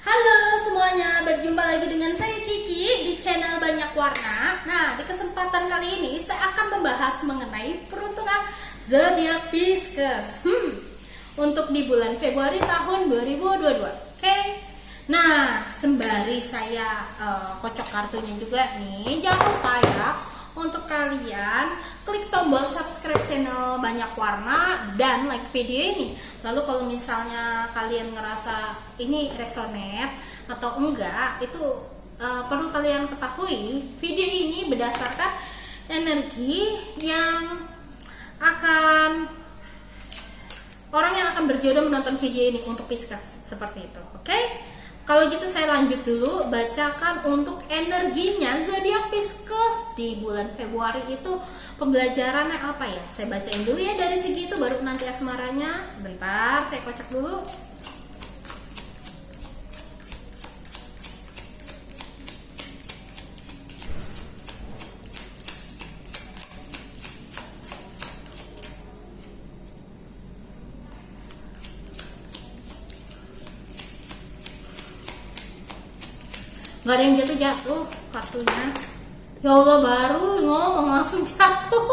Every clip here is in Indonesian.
Halo semuanya, berjumpa lagi dengan saya Kiki di channel Banyak Warna. Nah, di kesempatan kali ini saya akan membahas mengenai peruntungan zodiak Pisces untuk di bulan Februari tahun 2022. Oke. Nah, sembari saya kocok kartunya juga nih, jangan lupa ya untuk kalian klik tombol subscribe channel Banyak Warna dan like video ini. Lalu kalau misalnya kalian ngerasa ini resonate atau enggak, itu perlu kalian ketahui, video ini berdasarkan energi yang akan orang yang akan berjodoh menonton video ini untuk Pisces, seperti itu. Oke? Kalau gitu saya lanjut dulu bacakan untuk energinya zodiak Pisces di bulan Februari itu pembelajarannya apa ya? Saya bacain dulu ya dari segi itu, baru nanti asmaranya. Sebentar, saya kocok dulu. Gak ada yang jatuh-jatuh kartunya. Ya Allah, baru ngomong langsung jatuh.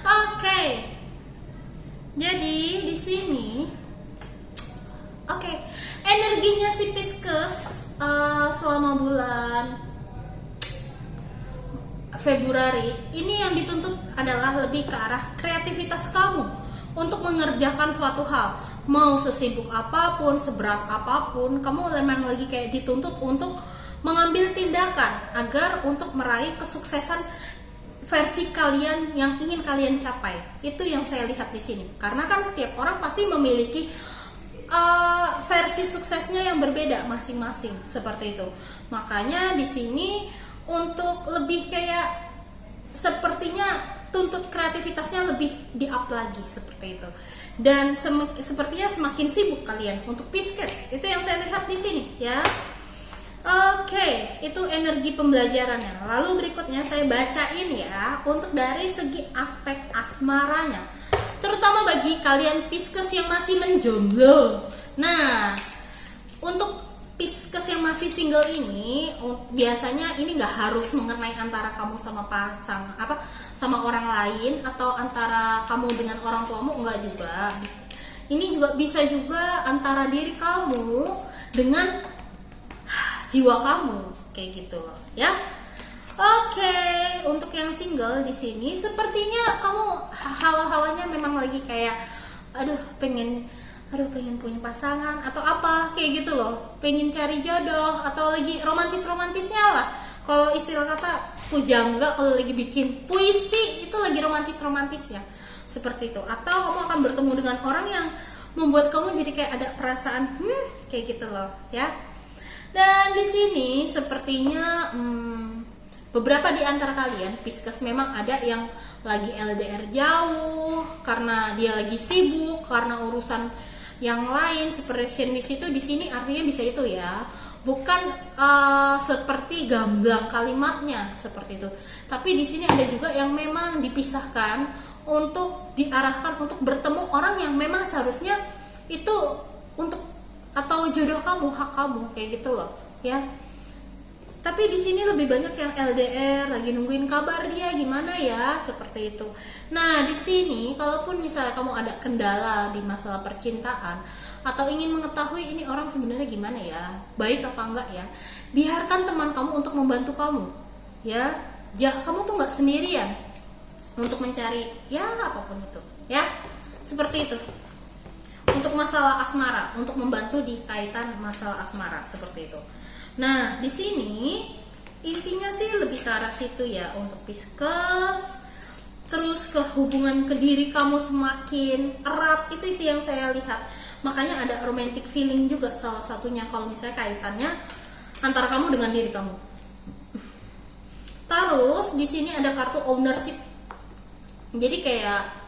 Oke. Jadi di sini, energinya si Pisces selama bulan Februari ini yang dituntut adalah lebih ke arah kreativitas kamu untuk mengerjakan suatu hal. Mau sesibuk apapun, seberat apapun, kamu memang lagi kayak dituntut untuk mengambil tindakan agar untuk meraih kesuksesan versi kalian yang ingin kalian capai. Itu yang saya lihat di sini. Karena kan setiap orang pasti memiliki versi suksesnya yang berbeda masing-masing, seperti itu. Makanya di sini untuk lebih kayak sepertinya tuntut kreativitasnya lebih di-up lagi, seperti itu. Dan sepertinya semakin sibuk kalian untuk Pisces. Itu yang saya lihat di sini ya. Oke, itu energi pembelajarannya. Lalu berikutnya saya bacain ya untuk dari segi aspek asmaranya, terutama bagi kalian Pisces yang masih menjomblo. Nah, untuk Pisces yang masih single ini biasanya ini nggak harus mengenai antara kamu sama sama orang lain atau antara kamu dengan orang tuamu, enggak juga. Ini juga bisa juga antara diri kamu dengan jiwa kamu, kayak gitu loh ya. Oke, untuk yang single di sini sepertinya kamu hal-halnya memang lagi kayak pengen punya pasangan atau apa kayak gitu loh, pengen cari jodoh atau lagi romantisnya lah. Kalau istilah kata pujangga, kalau lagi bikin puisi itu lagi romantis ya, seperti itu. Atau kamu akan bertemu dengan orang yang membuat kamu jadi kayak ada perasaan kayak gitu loh ya. Dan di sini sepertinya beberapa di antara kalian Pisces memang ada yang lagi LDR jauh karena dia lagi sibuk karena urusan yang lain. Separation di situ di sini artinya bisa itu ya, bukan seperti gamblang kalimatnya seperti itu. Tapi di sini ada juga yang memang dipisahkan untuk diarahkan untuk bertemu orang yang memang seharusnya itu untuk atau jodoh kamu, hak kamu, kayak gitu loh ya. Tapi di sini lebih banyak yang LDR, lagi nungguin kabar dia gimana ya, seperti itu. Nah, di sini kalaupun misalnya kamu ada kendala di masalah percintaan atau ingin mengetahui ini orang sebenarnya gimana ya, baik apa enggak ya, biarkan teman kamu untuk membantu kamu ya. Kamu tuh nggak sendirian untuk mencari ya apapun itu ya, seperti itu. Untuk masalah asmara, untuk membantu di kaitan masalah asmara, seperti itu. Nah, di sini intinya sih lebih ke arah situ ya untuk Pisces. Terus ke hubungan ke diri kamu semakin erat, itu sih yang saya lihat. Makanya ada romantic feeling juga salah satunya kalau misalnya kaitannya antara kamu dengan diri kamu. Terus di sini ada kartu ownership. Jadi kayak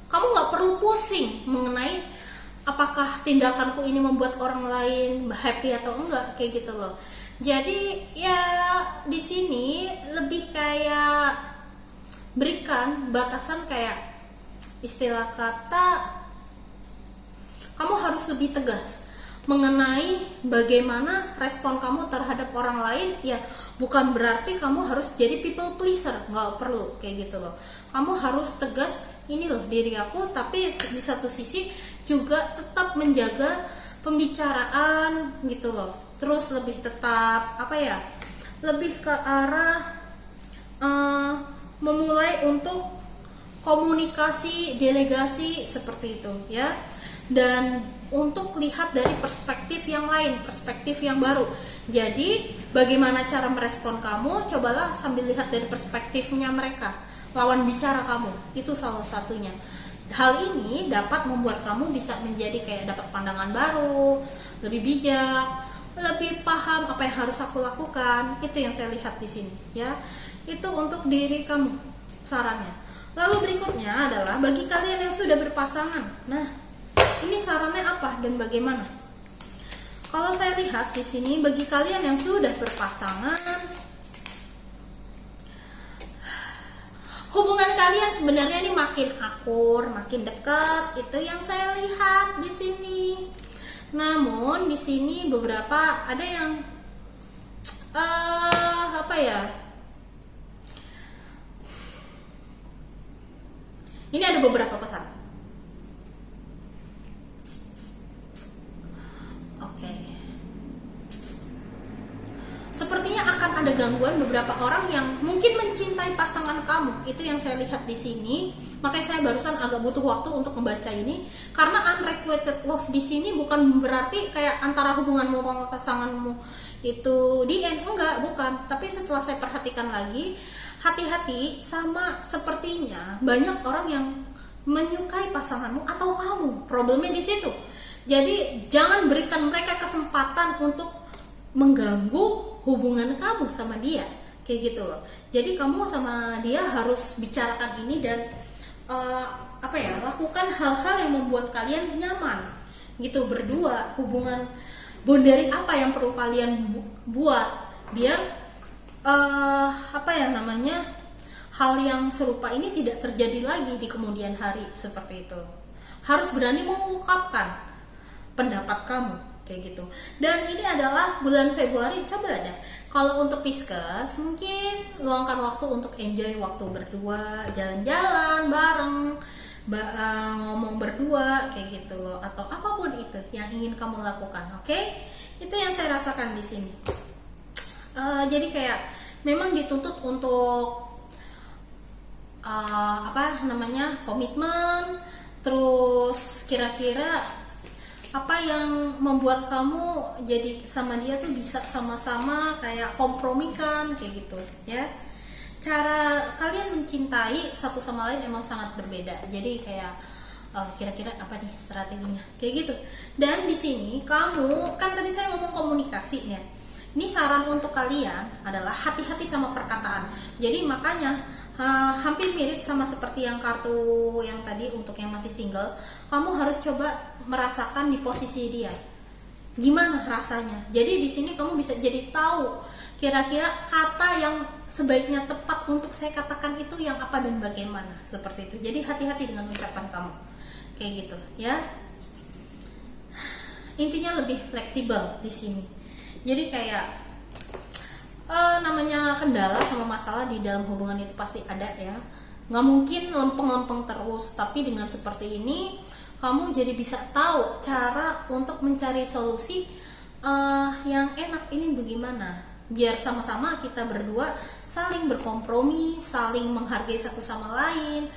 kamu nggak perlu pusing mengenai apakah tindakanku ini membuat orang lain happy atau enggak, kayak gitu loh. Jadi ya di sini lebih kayak berikan batasan, kayak istilah kata kamu harus harus lebih tegas mengenai bagaimana respon kamu terhadap orang lain. Ya, bukan berarti kamu harus jadi people pleaser, nggak perlu kayak gitu loh. Kamu harus tegas, ini loh diri aku, tapi di satu sisi juga tetap menjaga pembicaraan gitu loh. Terus lebih tetap lebih ke arah memulai untuk komunikasi delegasi seperti itu ya, dan untuk lihat dari perspektif yang lain, perspektif yang baru. Jadi bagaimana cara merespon kamu, cobalah sambil lihat dari perspektifnya mereka, lawan bicara kamu. Itu salah satunya. Hal ini dapat membuat kamu bisa menjadi kayak dapat pandangan baru, lebih bijak, lebih paham apa yang harus aku lakukan. Itu yang saya lihat di sini ya. Itu untuk diri kamu sarannya. Lalu berikutnya adalah bagi kalian yang sudah berpasangan. Nah, ini sarannya apa dan bagaimana? Kalau saya lihat di sini bagi kalian yang sudah berpasangan, hubungan kalian sebenarnya ini makin akur, makin dekat. Itu yang saya lihat di sini. Namun di sini beberapa ada yang Ini ada beberapa pesan. Oke. Sepertinya akan ada gangguan beberapa orang yang mungkin mencintai pasangan kamu. Itu yang saya lihat di sini. Makanya saya barusan agak butuh waktu untuk membaca ini, karena unrequited love di sini bukan berarti kayak antara hubunganmu sama pasanganmu itu di end, enggak, bukan. Tapi setelah saya perhatikan lagi, hati-hati sama sepertinya banyak orang yang menyukai pasanganmu atau kamu. Problemnya di situ. Jadi jangan berikan mereka kesempatan untuk mengganggu hubungan kamu sama dia, kayak gitu loh. Jadi kamu sama dia harus bicarakan ini dan lakukan hal-hal yang membuat kalian nyaman gitu berdua. Hubungan boundary apa yang perlu kalian buat biar hal yang serupa ini tidak terjadi lagi di kemudian hari, seperti itu. Harus berani mengungkapkan pendapat kamu, kayak gitu. Dan ini adalah bulan Februari, coba deh kalau untuk Pisces mungkin luangkan waktu untuk enjoy waktu berdua, jalan-jalan bareng, ngomong berdua kayak gitu loh, atau apapun itu yang ingin kamu lakukan. Oke? Itu yang saya rasakan di sini. Jadi kayak memang dituntut untuk komitmen. Terus kira-kira apa yang membuat kamu jadi sama dia tuh bisa sama-sama kayak kompromikan kayak gitu ya. Cara kalian mencintai satu sama lain emang sangat berbeda. Jadi kayak kira-kira apa nih strateginya kayak gitu. Dan di sini kamu kan tadi saya ngomong komunikasi ya. Ini saran untuk kalian adalah hati-hati sama perkataan. Jadi makanya hampir mirip sama seperti yang kartu yang tadi untuk yang masih single. Kamu harus coba merasakan di posisi dia. Gimana rasanya? Jadi di sini kamu bisa jadi tahu kira-kira kata yang sebaiknya tepat untuk saya katakan itu yang apa dan bagaimana, seperti itu. Jadi hati-hati dengan ucapan kamu. Kayak gitu, ya. Intinya lebih fleksibel di sini. Jadi kayak namanya kendala sama masalah di dalam hubungan itu pasti ada ya. Nggak mungkin lempeng-lempeng terus, tapi dengan seperti ini kamu jadi bisa tahu cara untuk mencari solusi yang enak ini bagaimana, biar sama-sama kita berdua saling berkompromi, saling menghargai satu sama lain,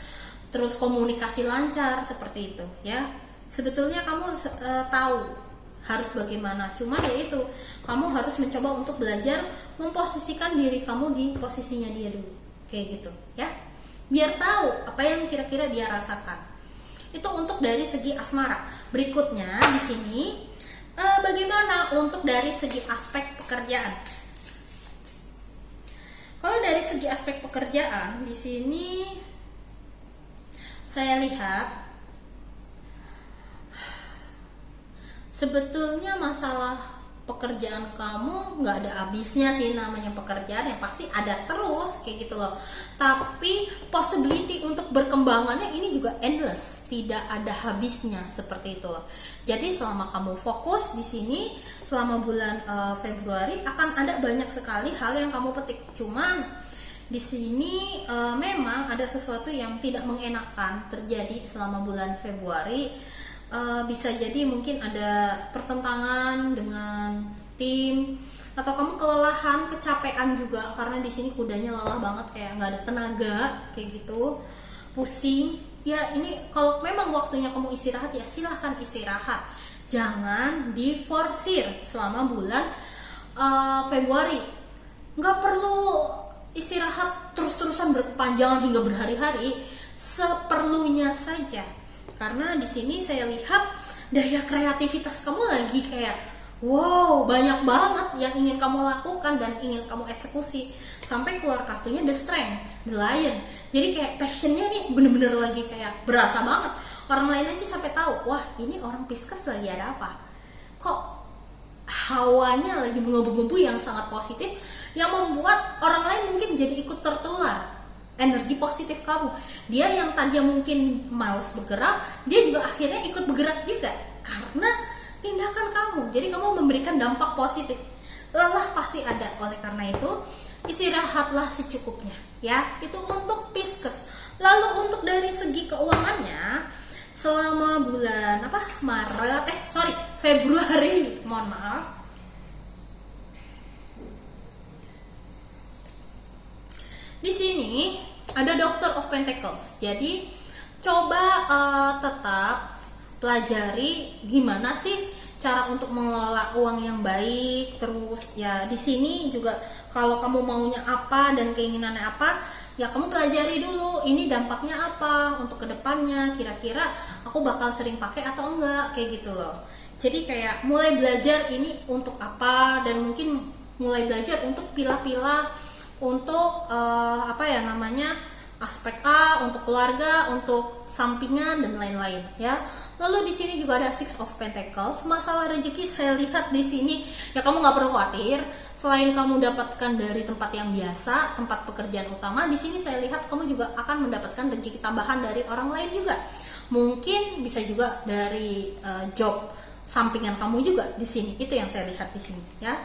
terus komunikasi lancar seperti itu ya. Sebetulnya kamu tahu harus bagaimana, cuma ya itu kamu harus mencoba untuk belajar memposisikan diri kamu di posisinya dia dulu, kayak gitu ya, biar tahu apa yang kira-kira dia rasakan. Itu untuk dari segi asmara. Berikutnya di sini bagaimana untuk dari segi aspek pekerjaan. Kalau dari segi aspek pekerjaan di sini saya lihat sebetulnya masalah pekerjaan kamu nggak ada habisnya sih, namanya pekerjaan yang pasti ada terus kayak gitu loh. Tapi possibility untuk berkembangannya ini juga endless, tidak ada habisnya seperti itu loh. Jadi selama kamu fokus di sini selama bulan Februari akan ada banyak sekali hal yang kamu petik. Cuman di sini memang ada sesuatu yang tidak mengenakan terjadi selama bulan Februari. Bisa jadi mungkin ada pertentangan dengan tim, atau kamu kelelahan, kecapean juga karena di sini kudanya lelah banget, kayak nggak ada tenaga kayak gitu, pusing. Ya ini kalau memang waktunya kamu istirahat ya silahkan istirahat, jangan diforsir selama bulan Februari. Nggak perlu istirahat terus-terusan berkepanjangan hingga berhari-hari, seperlunya saja. Karena di sini saya lihat daya kreativitas kamu lagi kayak wow, banyak banget yang ingin kamu lakukan dan ingin kamu eksekusi, sampai keluar kartunya The Strength, The Lion. Jadi kayak passionnya nih bener-bener lagi kayak berasa banget. Orang lain aja sampai tahu, wah ini orang Pisces lagi ada apa, kok hawanya lagi menggebu-gebu yang sangat positif, yang membuat orang lain mungkin jadi ikut tertular energi positif kamu. Dia yang tadinya mungkin malas bergerak, dia juga akhirnya ikut bergerak juga karena tindakan kamu. Jadi kamu memberikan dampak positif. Lelah pasti ada, oleh karena itu istirahatlah secukupnya ya. Itu untuk Pisces. Lalu untuk dari segi keuangannya selama bulan Februari, mohon maaf. Di sini ada Doctor of Pentacles. Jadi coba tetap pelajari gimana sih cara untuk mengelola uang yang baik. Terus ya di sini juga kalau kamu maunya apa dan keinginannya apa, ya kamu pelajari dulu ini dampaknya apa untuk kedepannya. Kira-kira aku bakal sering pakai atau enggak kayak gitu loh. Jadi kayak mulai belajar ini untuk apa, dan mungkin mulai belajar untuk pilah-pilah untuk aspek A, untuk keluarga, untuk sampingan dan lain-lain ya. Lalu di sini juga ada Six of Pentacles. Masalah rezeki saya lihat di sini ya kamu nggak perlu khawatir. Selain kamu dapatkan dari tempat yang biasa, tempat pekerjaan utama, di sini saya lihat kamu juga akan mendapatkan rezeki tambahan dari orang lain juga. Mungkin bisa juga dari job sampingan kamu juga di sini. Itu yang saya lihat di sini ya.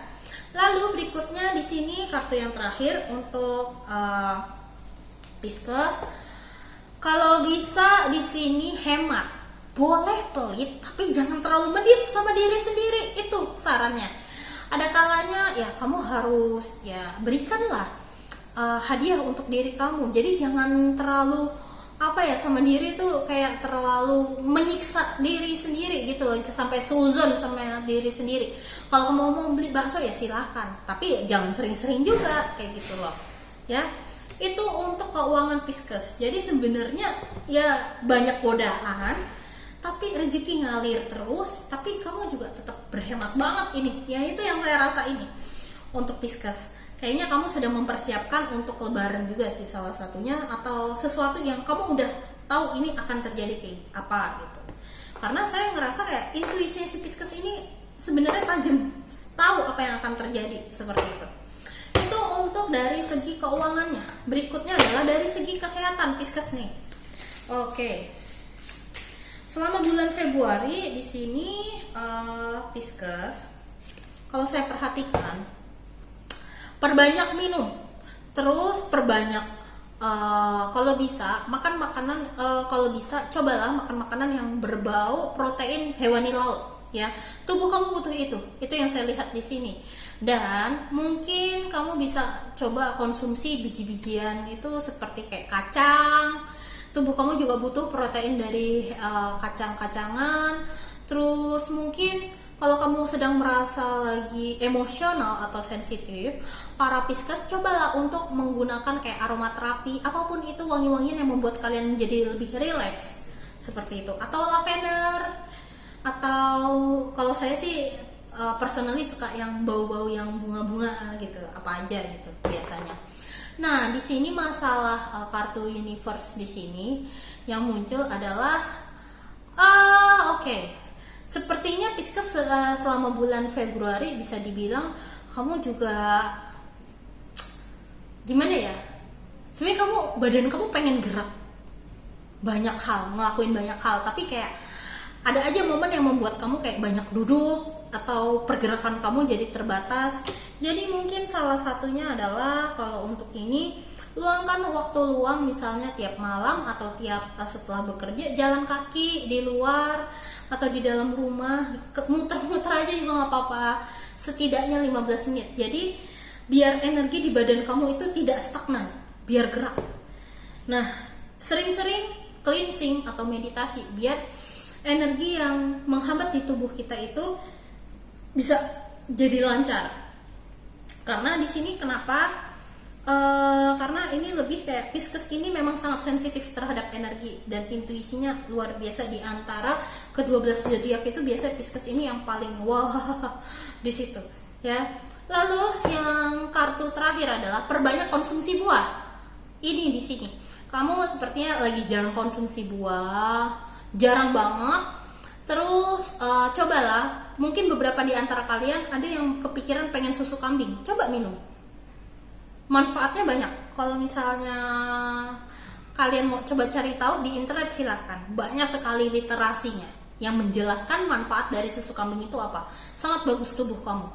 Lalu berikutnya di sini kartu yang terakhir untuk Pisces. Kalau bisa di sini hemat, boleh pelit tapi jangan terlalu medit sama diri sendiri, itu sarannya. Ada kalanya ya kamu harus ya berikanlah hadiah untuk diri kamu. Jadi jangan terlalu sama diri tuh kayak terlalu menyiksa diri sendiri gitu loh, sampai suzon sama diri sendiri. Kalau kamu mau beli bakso ya silahkan, tapi jangan sering-sering juga kayak gitu loh ya. Itu untuk keuangan Pisces. Jadi sebenarnya ya banyak godaan, tapi rezeki ngalir terus, tapi kamu juga tetap berhemat banget ini. Ya itu yang saya rasa ini untuk Pisces. Kayaknya kamu sedang mempersiapkan untuk lebaran juga sih salah satunya, atau sesuatu yang kamu udah tahu ini akan terjadi kayak apa gitu. Karena saya ngerasa kayak intuisi si Pisces ini sebenarnya tajam, tahu apa yang akan terjadi seperti itu. Itu untuk dari segi keuangannya. Berikutnya adalah dari segi kesehatan Pisces nih. Oke. Selama bulan Februari di sini Pisces, kalau saya perhatikan, perbanyak minum, terus perbanyak kalau bisa makan makanan, kalau bisa cobalah makan makanan yang berbau protein hewani laut ya. Tubuh kamu butuh itu yang saya lihat di sini. Dan mungkin kamu bisa coba konsumsi biji-bijian itu seperti kayak kacang. Tubuh kamu juga butuh protein dari kacang-kacangan. Terus mungkin kalau kamu sedang merasa lagi emosional atau sensitif, para Pisces cobalah untuk menggunakan kayak aromaterapi, apapun itu wangi-wangian yang membuat kalian jadi lebih rileks seperti itu. Atau lavender, atau kalau saya sih personally suka yang bau-bau yang bunga-bunga gitu, apa aja gitu biasanya. Nah, di sini masalah kartu universe di sini yang muncul adalah sepertinya Pisces selama bulan Februari bisa dibilang kamu juga gimana ya? Sebenarnya badan kamu pengen gerak banyak hal, ngelakuin banyak hal, tapi kayak ada aja momen yang membuat kamu kayak banyak duduk atau pergerakan kamu jadi terbatas. Jadi mungkin salah satunya adalah kalau untuk ini, luangkan waktu luang misalnya tiap malam atau tiap setelah bekerja, jalan kaki di luar atau di dalam rumah, muter-muter aja juga nggak apa-apa, setidaknya 15 menit. Jadi biar energi di badan kamu itu tidak stagnan, biar gerak. Nah, sering-sering cleansing atau meditasi biar energi yang menghambat di tubuh kita itu bisa jadi lancar. Karena di sini kenapa? Karena ini lebih kayak Pisces ini memang sangat sensitif terhadap energi dan intuisinya luar biasa. Di antara ke-12 zodiak itu biasa Pisces ini yang paling wah di situ, ya. Lalu yang kartu terakhir adalah perbanyak konsumsi buah. Ini di sini. Kamu sepertinya lagi jarang konsumsi buah. Jarang banget. Terus cobalah, mungkin beberapa di antara kalian ada yang kepikiran pengen susu kambing, coba minum, manfaatnya banyak. Kalau misalnya kalian mau coba cari tahu di internet, silahkan, banyak sekali literasinya yang menjelaskan manfaat dari susu kambing itu apa. Sangat bagus tubuh kamu,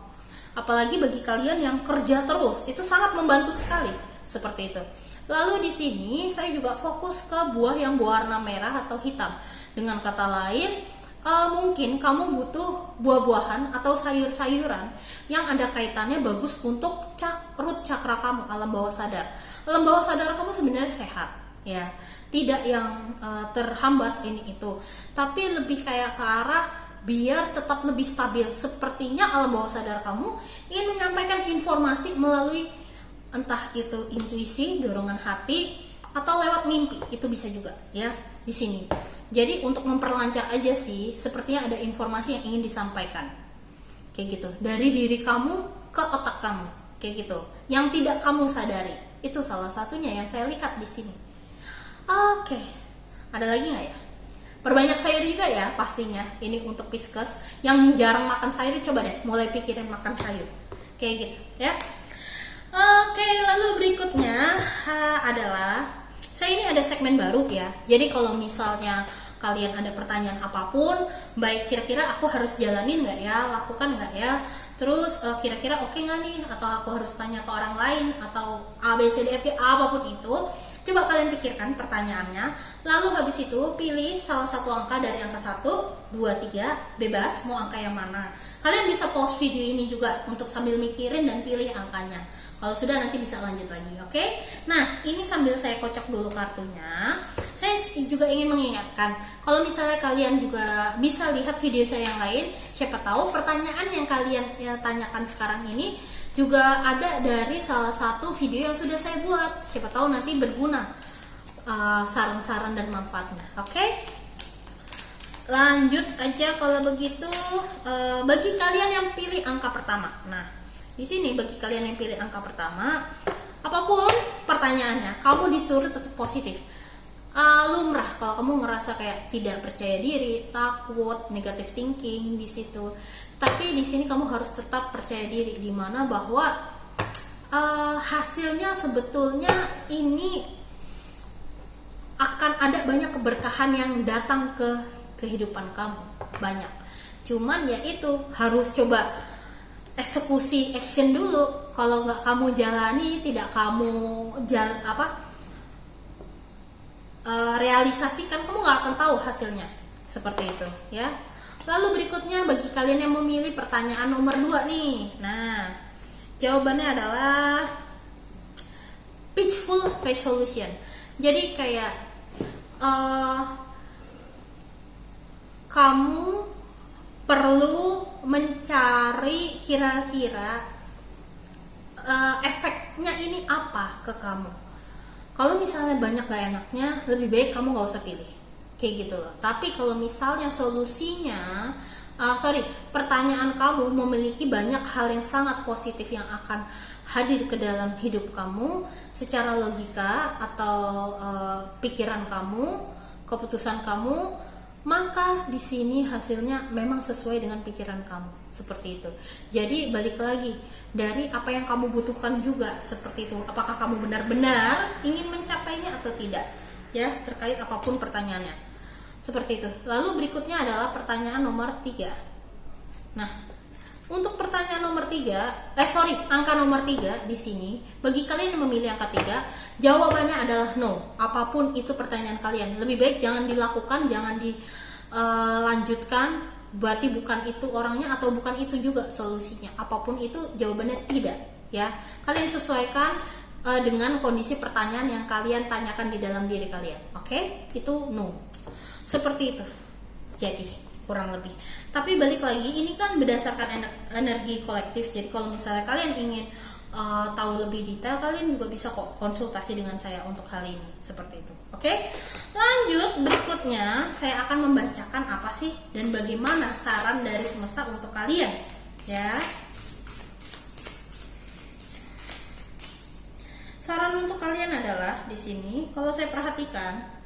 apalagi bagi kalian yang kerja terus, itu sangat membantu sekali seperti itu. Lalu di sini saya juga fokus ke buah yang berwarna merah atau hitam. Dengan kata lain, mungkin kamu butuh buah-buahan atau sayur-sayuran yang ada kaitannya bagus untuk root chakra kamu, alam bawah sadar. Alam bawah sadar kamu sebenarnya sehat, ya, tidak yang terhambat ini itu, tapi lebih kayak ke arah biar tetap lebih stabil. Sepertinya alam bawah sadar kamu ingin menyampaikan informasi melalui entah itu intuisi, dorongan hati, atau lewat mimpi, itu bisa juga, ya, di sini. Jadi untuk memperlancar aja sih, sepertinya ada informasi yang ingin disampaikan, kayak gitu, dari diri kamu ke otak kamu, kayak gitu, yang tidak kamu sadari. Itu salah satunya yang saya lihat di sini. Oke, ada lagi nggak ya? Perbanyak sayur juga ya pastinya. Ini untuk Pisces yang jarang makan sayur, coba deh mulai pikirin makan sayur, kayak gitu, ya. Oke, lalu berikutnya adalah saya ini ada segmen baru ya. Jadi kalau misalnya kalian ada pertanyaan apapun, baik kira-kira aku harus jalanin nggak ya, lakukan nggak ya, terus kira-kira oke nggak nih, atau aku harus tanya ke orang lain, atau A, B, C, D, F, G, apapun itu, coba kalian pikirkan pertanyaannya. Lalu habis itu pilih salah satu angka dari angka 1, 2, 3, bebas mau angka yang mana. Kalian bisa pause video ini juga untuk sambil mikirin dan pilih angkanya. Kalau sudah nanti bisa lanjut lagi, oke? Nah, ini sambil saya kocok dulu kartunya. Saya juga ingin mengingatkan, kalau misalnya kalian juga bisa lihat video saya yang lain, siapa tahu pertanyaan yang kalian tanyakan sekarang ini juga ada dari salah satu video yang sudah saya buat. Siapa tahu nanti berguna saran-saran dan manfaatnya, oke? Lanjut aja kalau begitu. Bagi kalian yang pilih angka pertama, nah, di sini bagi kalian yang pilih angka pertama, apapun pertanyaannya, kamu disuruh tetap positif. Lumrah kalau kamu ngerasa kayak tidak percaya diri, takut, negative thinking di situ. Tapi di sini kamu harus tetap percaya diri, di mana bahwa hasilnya sebetulnya ini akan ada banyak keberkahan yang datang ke kehidupan kamu, banyak. Cuman ya itu harus coba eksekusi, action dulu. Kalau nggak kamu jalani, tidak kamu realisasikan, kamu nggak akan tahu hasilnya. Seperti itu, ya. Lalu berikutnya bagi kalian yang memilih pertanyaan nomor 2 nih. Nah, jawabannya adalah peaceful resolution. Jadi kayak kamu perlu mencari kira-kira efeknya ini apa ke kamu. Kalau misalnya banyak gak enaknya, lebih baik kamu gak usah pilih, kayak gitu loh. Tapi kalau misalnya solusinya, pertanyaan kamu memiliki banyak hal yang sangat positif yang akan hadir ke dalam hidup kamu secara logika atau pikiran kamu, keputusan kamu maka di sini hasilnya memang sesuai dengan pikiran kamu, seperti itu. Jadi balik lagi dari apa yang kamu butuhkan juga, seperti itu. Apakah kamu benar-benar ingin mencapainya atau tidak, ya, terkait apapun pertanyaannya, seperti itu. Lalu berikutnya adalah pertanyaan nomor 3. Nah, untuk pertanyaan nomor 3, angka nomor 3 di sini, bagi kalian yang memilih angka 3, jawabannya adalah no. Apapun itu pertanyaan kalian, lebih baik jangan dilakukan, jangan dilanjutkan. Berarti bukan itu orangnya atau bukan itu juga solusinya. Apapun itu jawabannya tidak, ya. Kalian sesuaikan dengan kondisi pertanyaan yang kalian tanyakan di dalam diri kalian. Oke? Itu no. Seperti itu. Jadi kurang lebih. Tapi balik lagi, ini kan berdasarkan energi kolektif. Jadi kalau misalnya kalian ingin tahu lebih detail, kalian juga bisa kok konsultasi dengan saya untuk hal ini, seperti itu. Oke, lanjut. Berikutnya saya akan membacakan apa sih dan bagaimana saran dari semesta untuk kalian, ya. Saran untuk kalian adalah di sini, kalau saya perhatikan,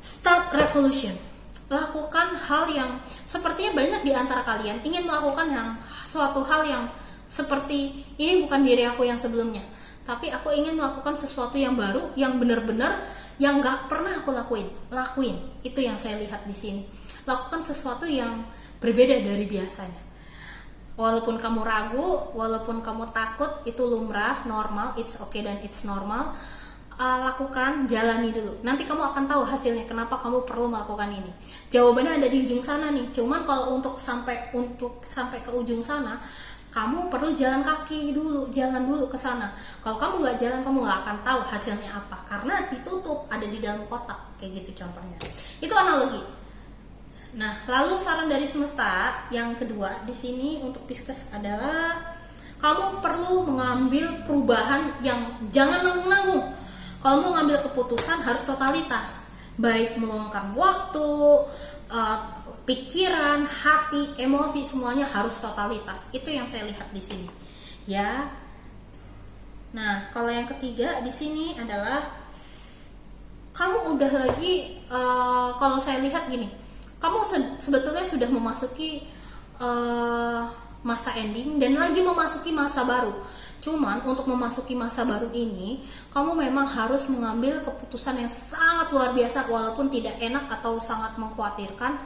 start revolution. Lakukan hal yang sepertinya banyak di antara kalian ingin melakukan suatu hal yang seperti ini, bukan diri aku yang sebelumnya, tapi aku ingin melakukan sesuatu yang baru, yang benar-benar yang nggak pernah aku lakuin. Itu yang saya lihat di sini. Lakukan sesuatu yang berbeda dari biasanya. Walaupun kamu ragu, walaupun kamu takut, itu lumrah, normal, it's okay dan it's normal. Lakukan, jalani dulu. Nanti kamu akan tahu hasilnya, kenapa kamu perlu melakukan ini. Jawabannya ada di ujung sana nih. Cuman kalau untuk sampai ke ujung sana, kamu perlu jalan kaki dulu, jalan dulu ke sana. Kalau kamu nggak jalan, kamu nggak akan tahu hasilnya apa, karena ditutup, ada di dalam kotak, kayak gitu contohnya. Itu analogi. Nah, lalu saran dari semesta yang kedua di sini untuk Pisces adalah kamu perlu mengambil perubahan yang jangan nanggung-nanggung. Kalau mau ngambil keputusan harus totalitas, baik meluangkan waktu, pikiran, hati, emosi, semuanya harus totalitas. Itu yang saya lihat di sini, ya. Nah, kalau yang ketiga di sini adalah kamu udah lagi, kalau saya lihat gini, kamu sebetulnya sudah memasuki masa ending dan lagi memasuki masa baru. Cuman untuk memasuki masa baru ini, kamu memang harus mengambil keputusan yang sangat luar biasa, walaupun tidak enak atau sangat mengkhawatirkan.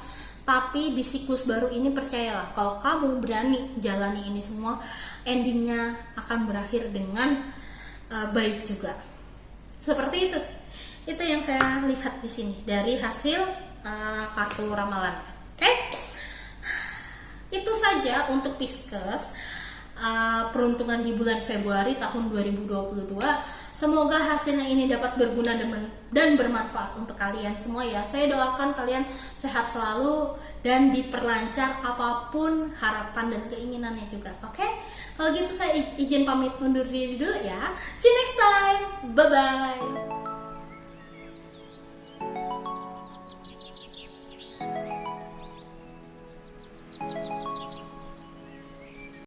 Tapi di siklus baru ini percayalah, kalau kamu berani jalani ini semua, endingnya akan berakhir dengan baik juga. Seperti itu. Itu yang saya lihat di sini dari hasil kartu ramalan. Oke? Itu saja untuk Pisces. Peruntungan di bulan Februari tahun 2022. Semoga hasilnya ini dapat berguna dan bermanfaat untuk kalian semua, ya. Saya doakan kalian sehat selalu dan diperlancar apapun harapan dan keinginannya juga. Oke? Kalau gitu saya izin pamit undur diri dulu, ya. See you next time. Bye bye.